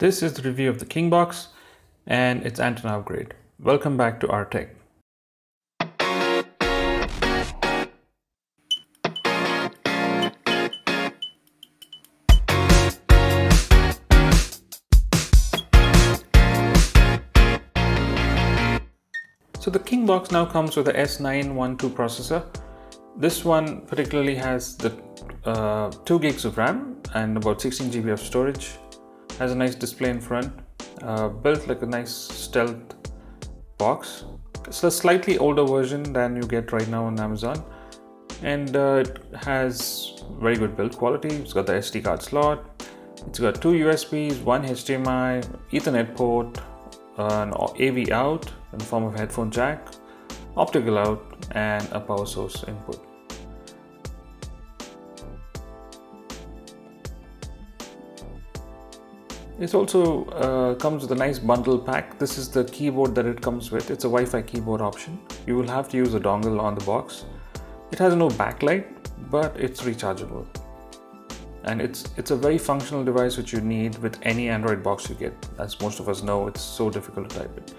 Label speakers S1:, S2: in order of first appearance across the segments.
S1: This is the review of the Kingbox and its antenna upgrade. Welcome back to rTech. So the Kingbox now comes with the S912 processor. This one particularly has the 2 gigs of RAM and about 16 GB of storage. Has a nice display in front, built like a nice stealth box. It's a slightly older version than you get right now on Amazon, and it has very good build quality. It's got the SD card slot, it's got 2 USBs, 1 HDMI, Ethernet port, an AV out in the form of a headphone jack, optical out, and a power source input. It also comes with a nice bundle pack. This is the keyboard that it comes with. It's a Wi-Fi keyboard option. You will have to use a dongle on the box. It has no backlight, but it's rechargeable. And it's a very functional device which you need with any Android box you get. As most of us know, it's so difficult to type it.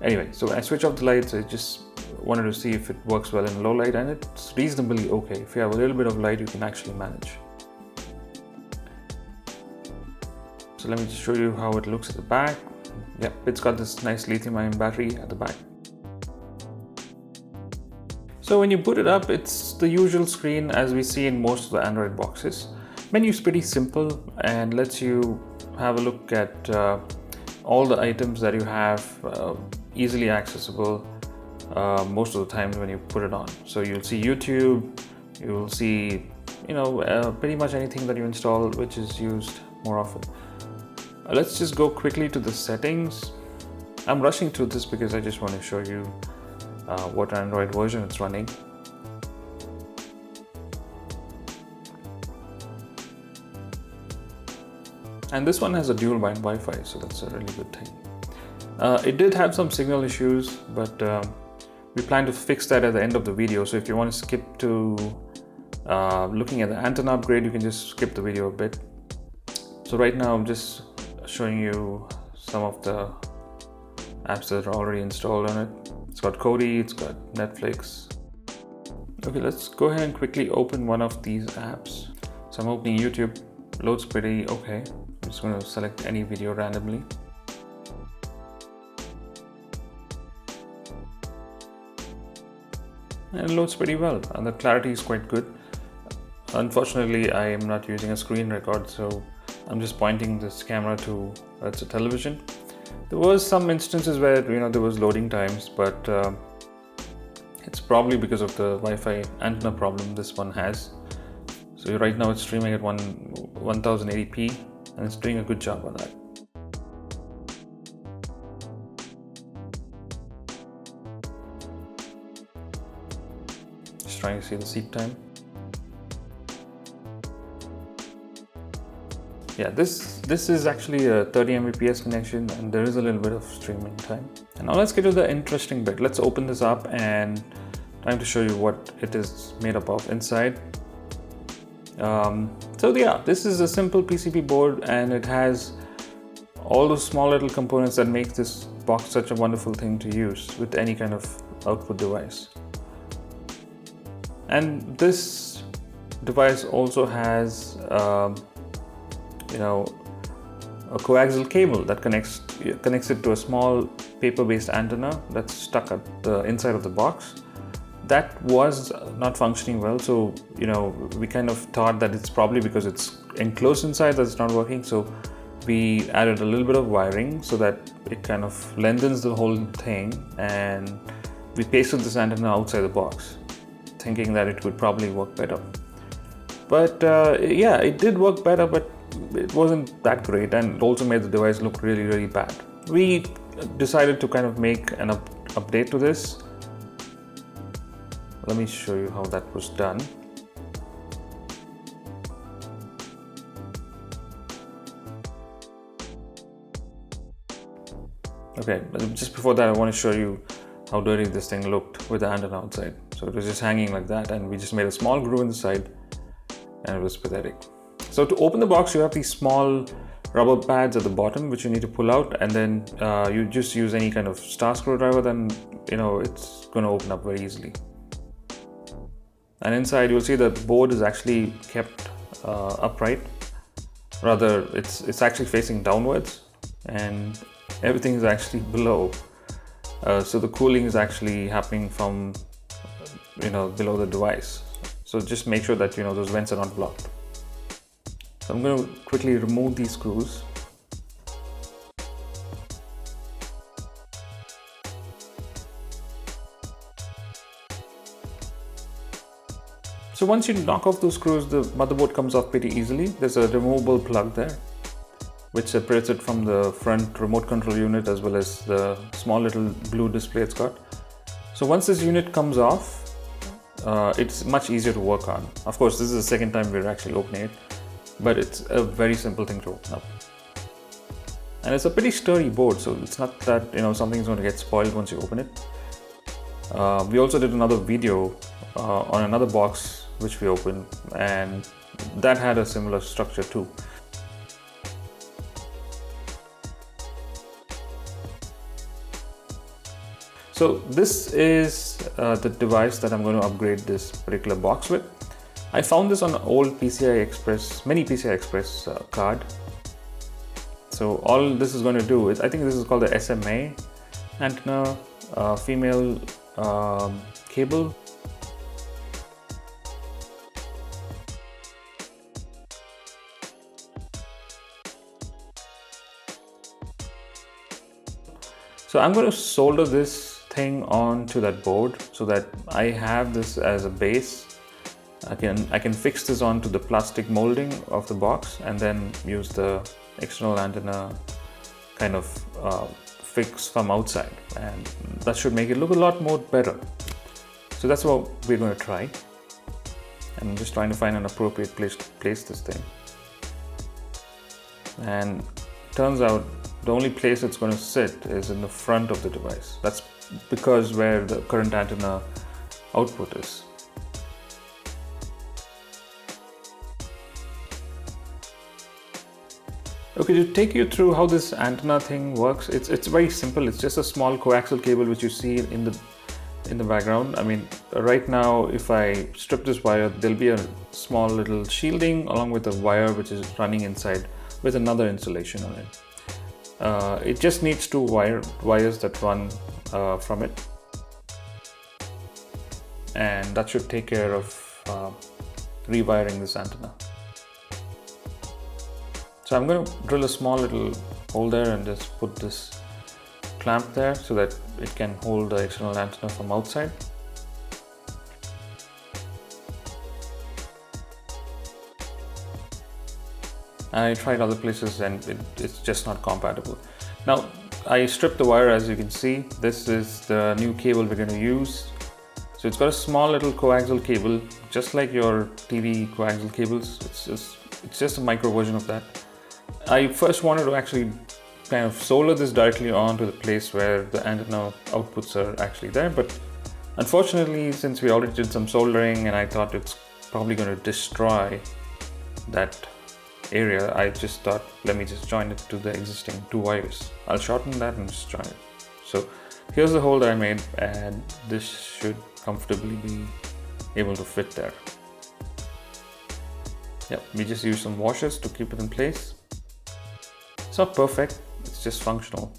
S1: Anyway, so I switch off the lights. I just wanted to see if it works well in low light, and it's reasonably okay. If you have a little bit of light, you can actually manage. So let me just show you how it looks at the back. Yep, it's got this nice lithium-ion battery at the back. So when you boot it up, it's the usual screen as we see in most of the Android boxes. Menu is pretty simple and lets you have a look at all the items that you have easily accessible most of the times when you put it on. So you'll see YouTube, you'll see pretty much anything that you install which is used more often. Let's just go quickly to the settings. I'm rushing through this because I just want to show you what Android version it's running. And this one has a dual band Wi-Fi, so that's a really good thing. It did have some signal issues, but we plan to fix that at the end of the video. So if you want to skip to looking at the antenna upgrade, you can just skip the video a bit. So right now I'm just showing you some of the apps that are already installed on it. It's got Kodi, it's got Netflix. Okay, let's go ahead and quickly open one of these apps. So I'm opening YouTube. Loads pretty okay. I'm just going to select any video randomly. And it loads pretty well, and the clarity is quite good. Unfortunately, I am not using a screen record, so I'm just pointing this camera to it's a television. There was some instances where there was loading times, but it's probably because of the Wi-Fi antenna problem this one has. So right now it's streaming at 1080p, and it's doing a good job on that. Just trying to see the seat time. Yeah, this is actually a 30 Mbps connection, and there is a little bit of streaming time. And now let's get to the interesting bit. Let's open this up and trying to show you what it is made up of inside. So yeah, this is a simple PCB board, and it has all those small little components that make this box such a wonderful thing to use with any kind of output device. And this device also has a coaxial cable that connects it to a small paper-based antenna that's stuck at the inside of the box. That was not functioning well, so we kind of thought that it's probably because it's enclosed inside that it's not working. So we added a little bit of wiring so that it kind of lengthens the whole thing, and we pasted this antenna outside the box, thinking that it would probably work better. But yeah, it did work better, but it wasn't that great, and it also made the device look really, really bad. We decided to kind of make an update to this. Let me show you how that was done. Okay, but just before that, I want to show you how dirty this thing looked with the antenna outside. So it was just hanging like that, and we just made a small groove in the side, and it was pathetic. So to open the box, you have these small rubber pads at the bottom which you need to pull out, and then you just use any kind of star screwdriver, then it's going to open up very easily. And inside you'll see that the board is actually kept upright. Rather, it's actually facing downwards, and everything is actually below. So the cooling is actually happening from below the device. So just make sure that those vents are not blocked. So I'm going to quickly remove these screws. So once you knock off those screws, the motherboard comes off pretty easily. There's a removable plug there which separates it from the front remote control unit as well as the small little blue display it's got. So once this unit comes off, it's much easier to work on. Of course, this is the second time we're actually opening it, but it's a very simple thing to open up. And it's a pretty sturdy board, so it's not that something's going to get spoiled once you open it. We also did another video on another box which we opened, and that had a similar structure too. So this is the device that I'm going to upgrade this particular box with. I found this on an old PCI Express, mini PCI Express card. So all this is going to do is, I think this is called the SMA antenna, female cable. So I'm going to solder this thing onto that board so that I have this as a base. I can fix this onto the plastic molding of the box and then use the external antenna kind of fix from outside, and that should make it look a lot more better. So that's what we're going to try. I'm just trying to find an appropriate place to place this thing, and turns out the only place it's going to sit is in the front of the device. That's because where the current antenna output is. Okay, to take you through how this antenna thing works, it's very simple. It's just a small coaxial cable which you see in the background. I mean, right now if I strip this wire, there'll be a small little shielding along with a wire which is running inside with another insulation on it. It just needs two wires that run from it, and that should take care of rewiring this antenna. So I'm going to drill a small little hole there and just put this clamp there so that it can hold the external antenna from outside. I tried other places and it's just not compatible. Now I stripped the wire, as you can see. This is the new cable we're going to use. So it's got a small little coaxial cable, just like your TV coaxial cables. It's just a micro version of that. I first wanted to actually kind of solder this directly onto the place where the antenna outputs are actually there, but unfortunately, since we already did some soldering and I thought it's probably going to destroy that area, I just thought, let me just join it to the existing two wires. I'll shorten that and just join it. So here's the hole that I made, and this should comfortably be able to fit there. Yep, we just use some washers to keep it in place. It's not perfect, it's just functional.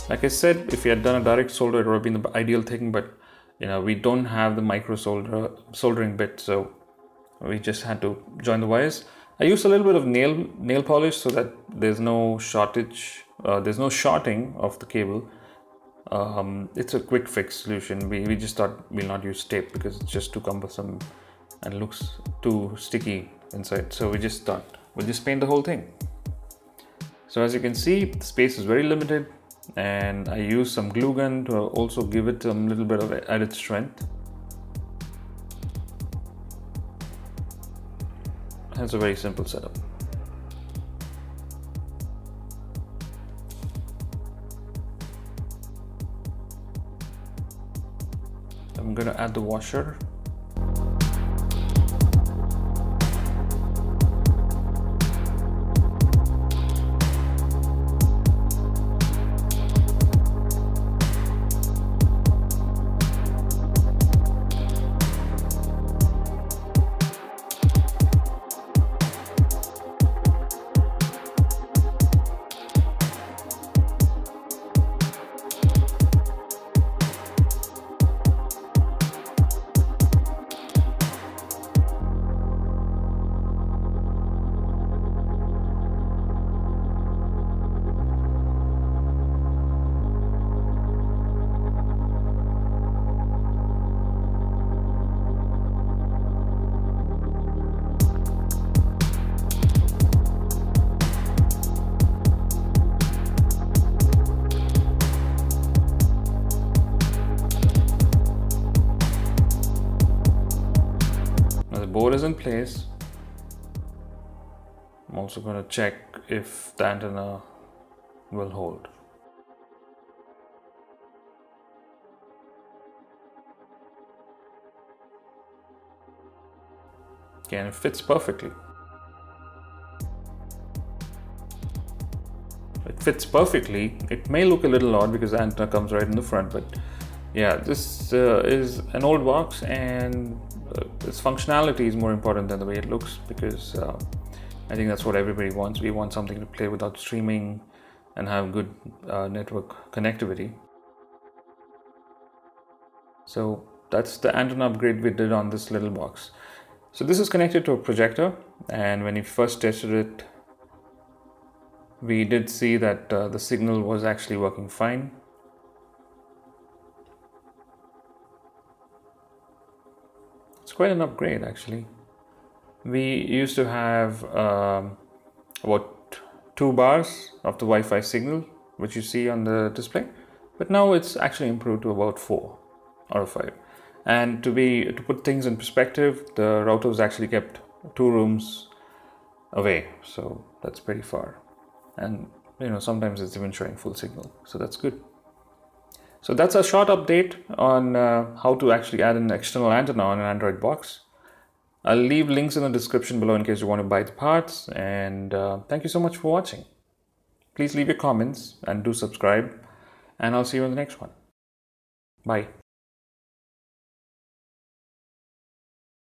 S1: Like I said, if you had done a direct solder, it would have been the ideal thing, but we don't have the micro soldering bit, so we just had to join the wires. I used a little bit of nail polish so that there's no shortage, there's no shorting of the cable. It's a quick fix solution. We just thought we'll not use tape because it's just too cumbersome and looks too sticky inside. So we just thought we'll just paint the whole thing. So as you can see, the space is very limited, and I use some glue gun to also give it a little bit of added strength. It's a very simple setup. I'm going to add the washer. Board is in place. I'm also going to check if the antenna will hold. Okay, and it fits perfectly. It fits perfectly. It may look a little odd because the antenna comes right in the front, but yeah, this is an old box, and its functionality is more important than the way it looks, because I think that's what everybody wants. We want something to play without streaming and have good network connectivity. So that's the antenna upgrade we did on this little box. So this is connected to a projector, and when we first tested it, we did see that the signal was actually working fine. It's quite an upgrade actually. We used to have about 2 bars of the Wi-Fi signal, which you see on the display, but now it's actually improved to about 4 out of 5. And to put things in perspective, the router was actually kept 2 rooms away, so that's pretty far. And you know, sometimes it's even showing full signal, so that's good. So that's a short update on how to actually add an external antenna on an Android box. I'll leave links in the description below in case you want to buy the parts, and thank you so much for watching. Please leave your comments and do subscribe, and I'll see you in the next one. Bye.